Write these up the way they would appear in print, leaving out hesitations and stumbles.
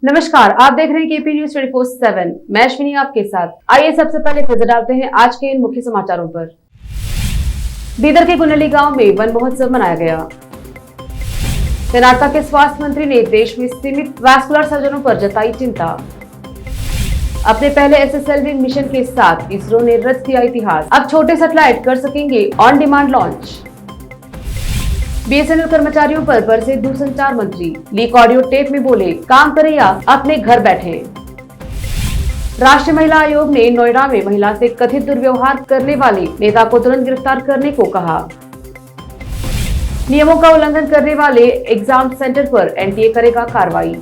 नमस्कार, आप देख रहे हैं केपी न्यूज 24/7। मैं अश्विनी आपके साथ। आइए सबसे पहले नजर डालते हैं आज के इन मुख्य समाचारों पर। बीदर के कुनली गांव में वन महोत्सव मनाया गया। कर्नाटक के स्वास्थ्य मंत्री ने देश में सीमित वैस्कुलर सर्जनों पर जताई चिंता। अपने पहले एसएसएलवी मिशन के साथ इसरो ने रच दिया इतिहास। अब छोटे सैटेलाइट कर सकेंगे ऑन डिमांड लॉन्च। बीएसएनएल कर्मचारियों पर बरसे दूरसंचार मंत्री। लीक ऑडियो टेप में बोले, काम करें या अपने घर बैठे। राष्ट्रीय महिला आयोग ने नोएडा में महिला से कथित दुर्व्यवहार करने वाले नेता को तुरंत गिरफ्तार करने को कहा। नियमों का उल्लंघन करने वाले एग्जाम सेंटर पर एनटीए करेगा कार्रवाई।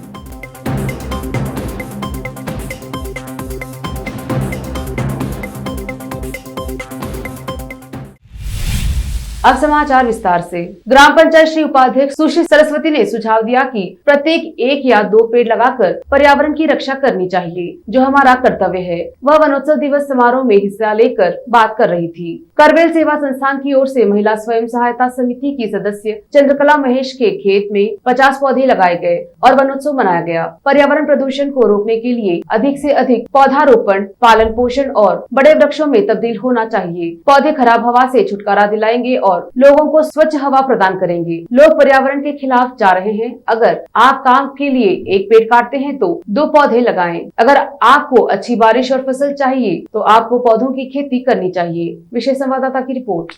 अब समाचार विस्तार से। ग्राम पंचायत श्री उपाध्यक्ष सुश्री सरस्वती ने सुझाव दिया कि प्रत्येक 1 या 2 पेड़ लगाकर पर्यावरण की रक्षा करनी चाहिए, जो हमारा कर्तव्य है। वह वनोत्सव दिवस समारोह में हिस्सा लेकर बात कर रही थी। करवेल सेवा संस्थान की ओर से महिला स्वयं सहायता समिति की सदस्य चंद्रकला महेश के खेत में 50 पौधे लगाए गए और वनोत्सव मनाया गया। पर्यावरण प्रदूषण को रोकने के लिए अधिक से अधिक पौधारोपण, पालन पोषण और बड़े वृक्षों में तब्दील होना चाहिए। पौधे खराब हवा से छुटकारा दिलाएंगे और लोगों को स्वच्छ हवा प्रदान करेंगे। लोग पर्यावरण के खिलाफ जा रहे हैं। अगर आप काम के लिए 1 पेड़ काटते हैं तो 2 पौधे लगाएं। अगर आपको अच्छी बारिश और फसल चाहिए तो आपको पौधों की खेती करनी चाहिए। विशेष संवाददाता की रिपोर्ट।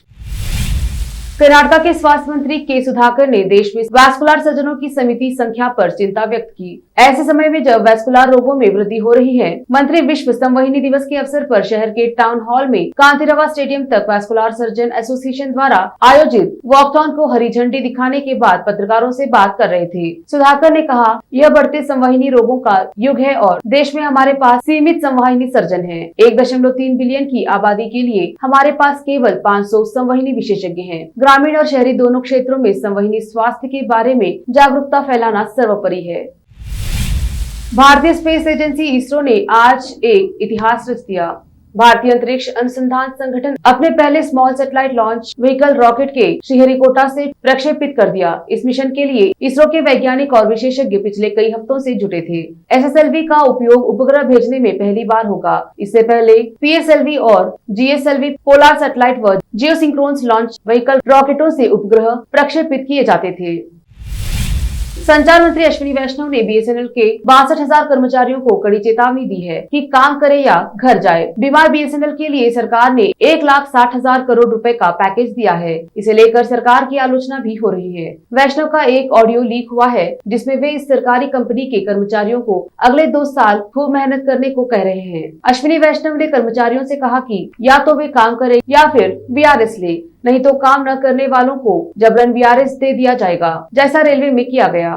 कर्नाटक के स्वास्थ्य मंत्री के सुधाकर ने देश में वैस्कुलर सर्जनों की समिति संख्या पर चिंता व्यक्त की। ऐसे समय में जब वैस्कुलर रोगों में वृद्धि हो रही है, मंत्री विश्व संवहनी दिवस के अवसर पर शहर के टाउन हॉल में कांतिरवा स्टेडियम तक वैस्कुलर सर्जन एसोसिएशन द्वारा आयोजित वॉकथॉन को हरी झंडी दिखाने के बाद पत्रकारों से बात कर रहे थे। सुधाकर ने कहा, यह बढ़ते संवहनी रोगों का युग है और देश में हमारे पास सीमित संवहनी सर्जन है। 1.3 बिलियन की आबादी के लिए हमारे पास केवल 500 संवहनी विशेषज्ञ हैं। ग्रामीण और शहरी दोनों क्षेत्रों में संवहनी स्वास्थ्य के बारे में जागरूकता फैलाना सर्वोपरि है। भारतीय स्पेस एजेंसी इसरो ने आज एक इतिहास रच दिया। भारतीय अंतरिक्ष अनुसंधान संगठन अपने पहले small satellite launch vehicle rocket के श्रीहरिकोटा से प्रक्षेपित कर दिया। इस मिशन के लिए इसरो के वैज्ञानिक और विशेषज्ञ पिछले कई हफ्तों से जुटे थे। एसएसएलवी का उपयोग उपग्रह भेजने में पहली बार होगा। इससे पहले पीएसएलवी और जीएसएलवी पोलर सैटेलाइट व जियोसिंक्रोनस लॉन्च व्हीकल रॉकेटों से उपग्रह प्रक्षेपित किए जाते थे। संचार मंत्री अश्विनी वैष्णव ने बीएसएनएल के 62,000 कर्मचारियों को कड़ी चेतावनी दी है कि काम करे या घर जाए। बीमार बीएसएनएल के लिए सरकार ने 1,60,000 करोड़ रुपए का पैकेज दिया है। इसे लेकर सरकार की आलोचना भी हो रही है। वैष्णव का एक ऑडियो लीक हुआ है जिसमें वे इस सरकारी कंपनी के कर्मचारियों को अगले 2 साल खूब मेहनत करने को कह रहे हैं। अश्विनी वैष्णव ने कर्मचारियों से कहा कि या तो वे काम करें या फिर वीआरएस ले, नहीं तो काम न करने वालों को जबरन वीआरएस दे दिया जाएगा, जैसा रेलवे में किया गया।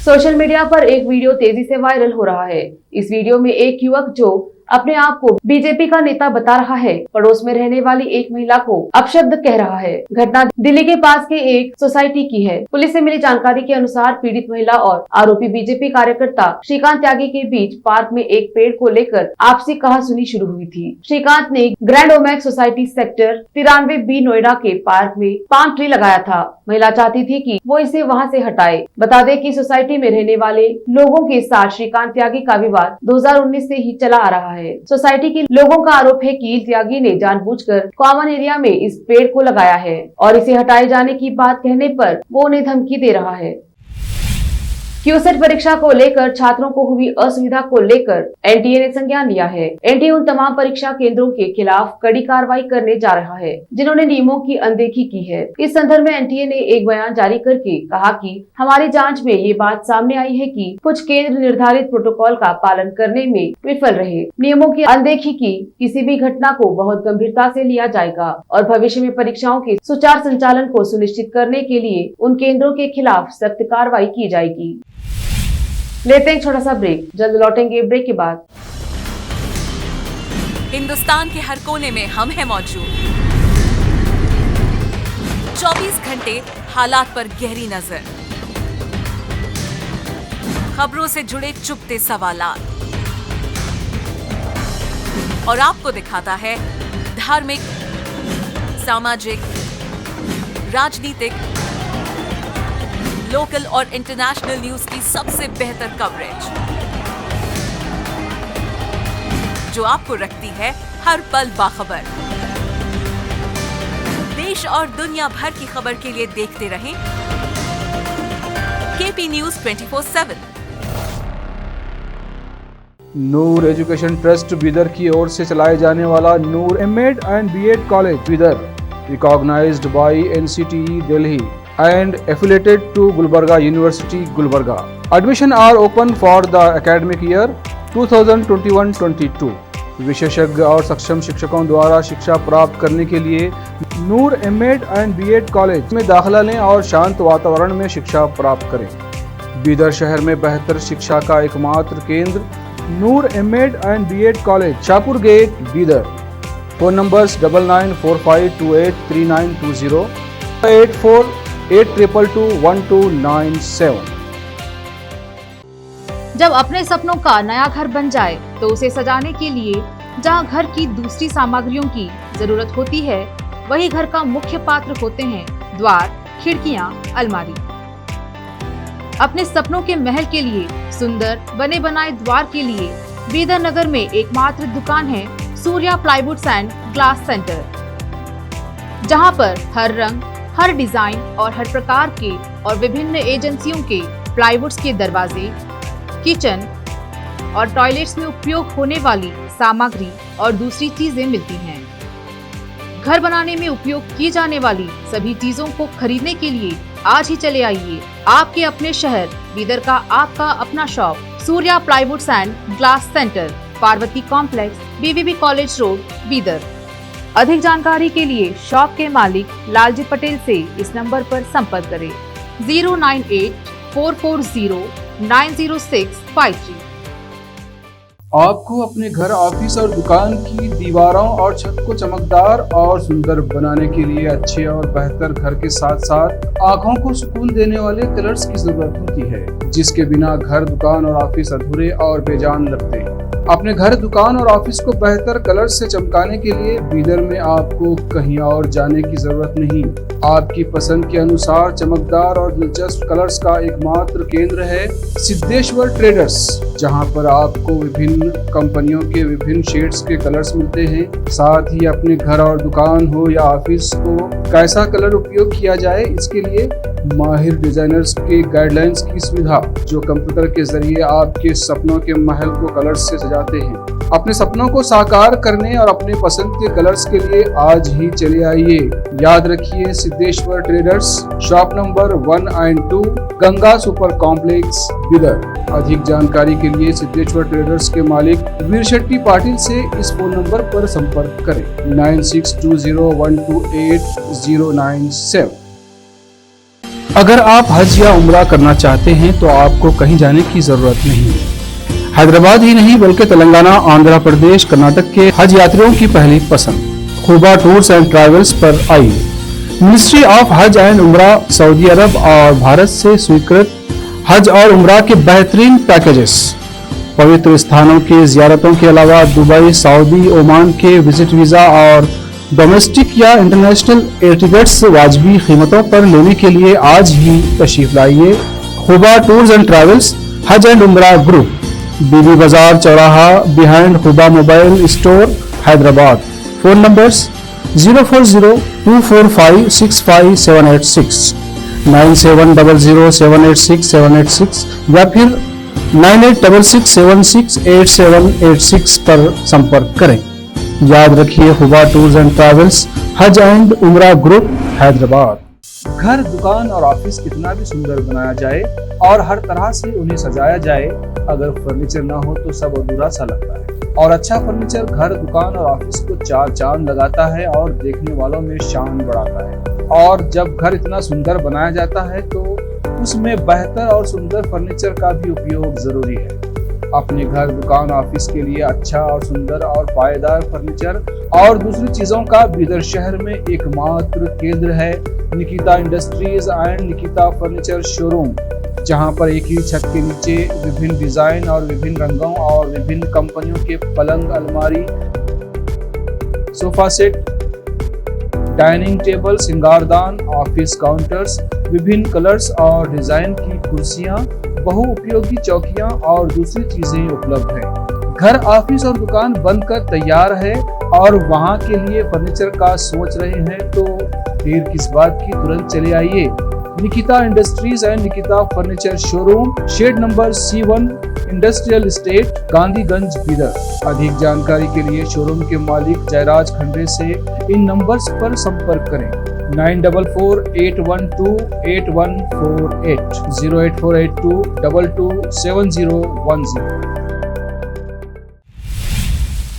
सोशल मीडिया पर एक वीडियो तेजी से वायरल हो रहा है। इस वीडियो में एक युवक जो अपने आप को बीजेपी का नेता बता रहा है, पड़ोस में रहने वाली एक महिला को अपशब्द कह रहा है। घटना दिल्ली के पास के एक सोसाइटी की है। पुलिस से मिली जानकारी के अनुसार पीड़ित महिला और आरोपी बीजेपी कार्यकर्ता श्रीकांत त्यागी के बीच पार्क में एक पेड़ को लेकर आपसी कहासुनी शुरू हुई थी। श्रीकांत ने grand Omaxe society sector 93B Noida के पार्क में पाम ट्री लगाया था। महिला चाहती थी कि वो इसे वहां से हटाए। बता दें कि सोसाइटी में रहने वाले लोगों के साथ श्रीकांत त्यागी का विवाद 2019 से ही चला आ रहा है। सोसाइटी के लोगों का आरोप है कि त्यागी ने जानबूझकर कॉमन एरिया में इस पेड़ को लगाया है और इसे हटाए जाने की बात कहने पर वो उन्हें धमकी दे रहा है। क्यूसेट परीक्षा को लेकर छात्रों को हुई असुविधा को लेकर एनटीए ने संज्ञान लिया है। एनटीए उन तमाम परीक्षा केंद्रों के खिलाफ कड़ी कार्रवाई करने जा रहा है जिन्होंने नियमों की अनदेखी की है। इस संदर्भ में एनटीए ने एक बयान जारी करके कहा कि हमारी जांच में ये बात सामने आई है कि कुछ केंद्र निर्धारित प्रोटोकॉल का पालन करने में विफल रहे। नियमों की अनदेखी की किसी भी घटना को बहुत गंभीरता से लिया जाएगा और भविष्य में परीक्षाओं के सुचारू संचालन को सुनिश्चित करने के लिए उन केंद्रों के खिलाफ सख्त कार्रवाई की जाएगी। लेते हैं छोटा सा ब्रेक, जल्द लौटेंगे ब्रेक के बाद। हिंदुस्तान के हर कोने में हम हैं मौजूद। 24 घंटे हालात पर गहरी नजर, खबरों से जुड़े चुपते सवालात और आपको दिखाता है धार्मिक, सामाजिक, राजनीतिक लोकल और इंटरनेशनल न्यूज की सबसे बेहतर कवरेज, जो आपको रखती है हर पल बाखबर। देश और दुनिया भर की खबर के लिए देखते रहें KP news 24/7। Noor education trust Bidar की ओर से चलाए जाने वाला Noor MEd and BEd college Bidar, recognized by NCTE Delhi and affiliated to Gulbarga University, Gulbarga. Admission are open for the academic year 2021-22. विशेषज्ञ और सक्षम शिक्षकों द्वारा शिक्षा प्राप्त करने के लिए नूर एमएड एंड बीएड कॉलेज में दाखिला लें और शांत वातावरण में शिक्षा प्राप्त करें। बीदर शहर में बेहतर शिक्षा का एकमात्र केंद्र Noor MEd and BEd college, Shahpur gate, Bidar. Phone numbers 9945283920, 8482221297। जब अपने सपनों का नया घर बन जाए तो उसे सजाने के लिए जहां घर की दूसरी सामग्रियों की जरूरत होती है, वही घर का मुख्य पात्र होते हैं द्वार, खिड़कियां, अलमारी। अपने सपनों के महल के लिए सुंदर बने बनाए द्वार के लिए बीदर नगर में एकमात्र दुकान है Surya plywoods and glass centre, जहां पर हर रंग, हर डिजाइन और हर प्रकार के और विभिन्न एजेंसियों के प्लाईवुड्स के दरवाजे, किचन और टॉयलेट्स में उपयोग होने वाली सामग्री और दूसरी चीजें मिलती हैं। घर बनाने में उपयोग की जाने वाली सभी चीजों को खरीदने के लिए आज ही चले आइए आपके अपने शहर बीदर का आपका अपना shop Surya plywoods and glass centre, Parvati complex, BVB college road, Bidar. अधिक जानकारी के लिए शॉप के मालिक लालजी पटेल से इस नंबर पर संपर्क करें 09844090653। आपको अपने घर, ऑफिस और दुकान की दीवारों और छत को चमकदार और सुंदर बनाने के लिए अच्छे और बेहतर घर के साथ साथ आंखों को सुकून देने वाले कलर्स की जरूरत होती है, जिसके बिना घर, दुकान और ऑफिस अधूरे और बेजान लगते हैं। अपने घर, दुकान और ऑफिस को बेहतर कलर से चमकाने के लिए बीदर में आपको कहीं और जाने की जरूरत नहीं। आपकी पसंद के अनुसार चमकदार और दिलचस्प कलर्स का एकमात्र केंद्र है सिद्धेश्वर ट्रेडर्स, जहां पर आपको विभिन्न कंपनियों के विभिन्न शेड्स के कलर्स मिलते हैं। साथ ही अपने घर और दुकान हो या ऑफिस को कैसा कलर उपयोग किया जाए, इसके लिए माहिर डिजाइनर्स के गाइडलाइंस की सुविधा, जो कंप्यूटर के जरिए आपके सपनों के महल को कलर्स से सजाते हैं। अपने सपनों को साकार करने और अपने पसंद के कलर्स के लिए आज ही चले आइए। याद रखिए, Siddheshwar traders, shop number 1 and 2, Ganga super complex, Bidar. अधिक जानकारी के लिए सिद्धेश्वर ट्रेडर्स के मालिक वीर शेट्टी पाटिल से इस फोन नंबर पर संपर्क करें 9620128097। अगर आप हज या उम्रा करना चाहते हैं तो आपको कहीं जाने की जरूरत नहीं है। हैदराबाद ही नहीं बल्कि तेलंगाना, आंध्र प्रदेश, कर्नाटक के हज यात्रियों की पहली पसंद खुबा टूर्स एंड ट्रैवल्स पर आई। मिनिस्ट्री ऑफ हज एंड उम्रा सऊदी अरब और भारत से स्वीकृत हज और उम्रा के बेहतरीन पैकेजेस, पवित्र स्थानों की जियारतों के अलावा दुबई, सऊदी, ओमान के विजिट वीजा और डोमेस्टिक या इंटरनेशनल एयर टिकट्स वाजबी कीमतों पर लेने के लिए आज ही तशरीफ लाइए। Khuba tours and travels, Hajj and Umrah group, Bibi Bazaar चौराहा, behind Khuba mobile store, Hyderabad. Phone numbers 04024565786, 9700786786 या फिर 9866768786 पर संपर्क करें। याद रखिए, खुबा tours and travels, Hajj and Umrah group, Hyderabad. घर, दुकान और ऑफिस कितना भी सुंदर बनाया जाए और हर तरह से उन्हें सजाया जाए, अगर फर्नीचर ना हो तो सब अधूरा सा लगता है। और अच्छा फर्नीचर घर, दुकान और ऑफिस को चार चांद लगाता है और देखने वालों में शान बढ़ाता है। और जब घर इतना सुंदर बनाया जाता है तो उसमें बेहतर और सुंदर फर्नीचर का भी उपयोग जरूरी है। अपने घर, दुकान, ऑफिस के लिए अच्छा और सुंदर और पायदार फर्नीचर और दूसरी चीजों का बीदर शहर में एकमात्र केंद्र है Nikita industries and Nikita furniture showroom, जहां पर एक ही छत के नीचे विभिन्न डिजाइन और विभिन्न रंगों और विभिन्न कंपनियों के पलंग, अलमारी, सोफा सेट, डाइनिंग टेबल, श्रृंगारदान, ऑफिस काउंटर्स, विभिन्न कलर्स और डिजाइन की कुर्सियां, बहुउपयोगी चौकियां और दूसरी चीजें उपलब्ध हैं। घर, ऑफिस और दुकान बनकर तैयार है और वहां के लिए फर्नीचर का सोच रहे हैं तो देर किस बात की, तुरंत चले आइए। Nikita industries and Nikita furniture showroom, shed number C1, industrial estate, Gandhiganj, Bidar. अधिक जानकारी के लिए शोरूम के मालिक जयराज खंडे से इन नंबर्स पर संपर्क करें। 9448128148, 08482227010।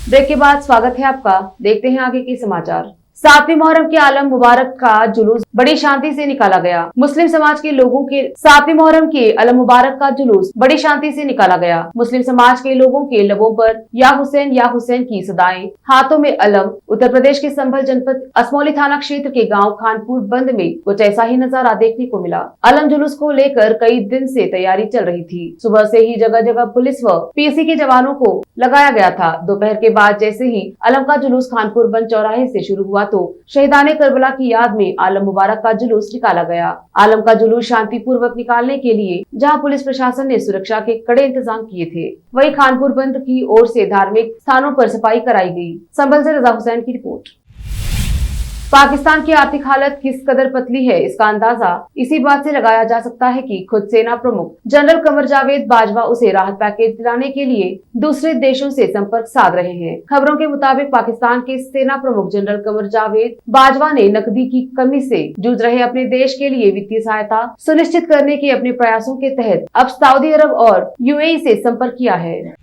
ब्रेक के बाद स्वागत है आपका। देखते हैं आगे के समाचार। 7वीं मुहर्रम के आलम मुबारक का जुलूस बड़ी शांति से निकाला गया। मुस्लिम समाज के लोगों के 7वीं मुहर्रम के आलम मुबारक का जुलूस बड़ी शांति से निकाला गया। मुस्लिम समाज के लोगों के लबों पर या हुसैन की सदाएं, हाथों में अलम। उत्तर प्रदेश के संभल जनपद असमौली थाना क्षेत्र के गांव खानपुर बंद में कुछ ऐसा ही नजारा देखने को मिला। अलम जुलूस को लेकर कई दिन से तैयारी चल रही थी। सुबह से ही जगह जगह पुलिस व पीएसी के जवानों को लगाया गया था। दोपहर के बाद जैसे ही अलम का जुलूस खानपुर बंद चौराहे से शुरू हुआ तो शहीदाने करबला की याद में आलम मुबारक का जुलूस निकाला गया। आलम का जुलूस शांति पूर्वक निकालने के लिए जहां पुलिस प्रशासन ने सुरक्षा के कड़े इंतजाम किए थे, वहीं खानपुर बंद की ओर से धार्मिक स्थानों पर सफाई कराई गई। संभल से रजा हुसैन की रिपोर्ट। पाकिस्तान की आर्थिक हालत किस कदर पतली है, इसका अंदाजा इसी बात से लगाया जा सकता है कि खुद सेना प्रमुख जनरल कमर जावेद बाजवा उसे राहत पैकेज दिलाने के लिए दूसरे देशों से संपर्क साध रहे हैं। खबरों के मुताबिक पाकिस्तान के सेना प्रमुख जनरल कमर जावेद बाजवा ने नकदी की कमी से जूझ रहे अपने देश के लिए वित्तीय सहायता सुनिश्चित करने के अपने प्रयासों के तहत अब सऊदी अरब और UAE से संपर्क किया है।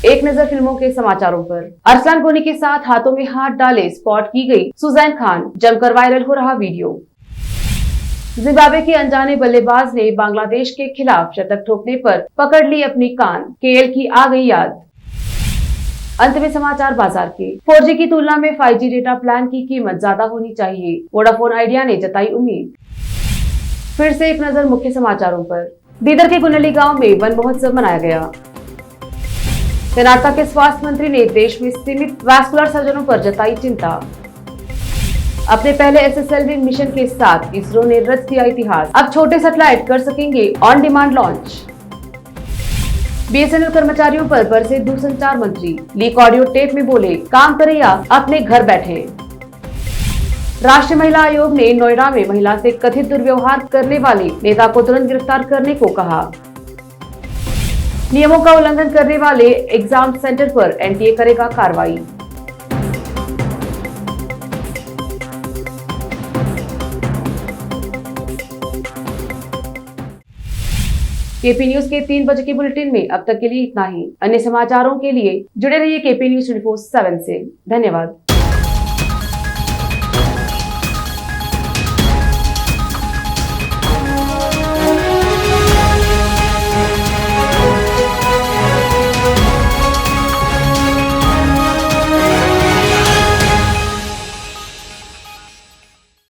एक नजर फिल्मों के समाचारों पर। अरसलान गोनी के साथ हाथों में हाथ डाले स्पॉट की गई सुजैन खान, जमकर वायरल हो रहा वीडियो। जिम्बाब्वे के अनजाने बल्लेबाज ने बांग्लादेश के खिलाफ शतक ठोकने पर पकड़ ली अपनी कान, KL की आ गई याद। अंत में समाचार बाजार के। 4G की तुलना में 5G डेटा प्लान की कीमत ज्यादा होनी चाहिए, वोडाफोन आइडिया ने जताई उम्मीद। फिर से एक नजर मुख्य समाचारों पर। बीदर के गुनली गांव में वन महोत्सव मनाया गया। कर्नाटक के स्वास्थ्य मंत्री ने देश में सीमित वैस्कुलर सर्जनों पर जताई चिंता। अपने पहले SSLV मिशन के साथ इसरो ने रच दिया इतिहास, अब छोटे सैटेलाइट कर सकेंगे ऑन डिमांड लॉन्च। BSNL कर्मचारियों पर बरसे दूरसंचार मंत्री, लीक ऑडियो टेप में बोले काम करें या अपने घर बैठे। राष्ट्रीय महिला आयोग ने नोएडा में महिला से कथित दुर्व्यवहार करने वाले नेता को तुरंत गिरफ्तार करने को कहा। नियमों का उल्लंघन करने वाले एग्जाम सेंटर पर NTA करेगा कार्रवाई। KP न्यूज के 3 बजे के बुलेटिन में अब तक के लिए इतना ही। अन्य समाचारों के लिए जुड़े रहिए KP News 24/7 से। धन्यवाद।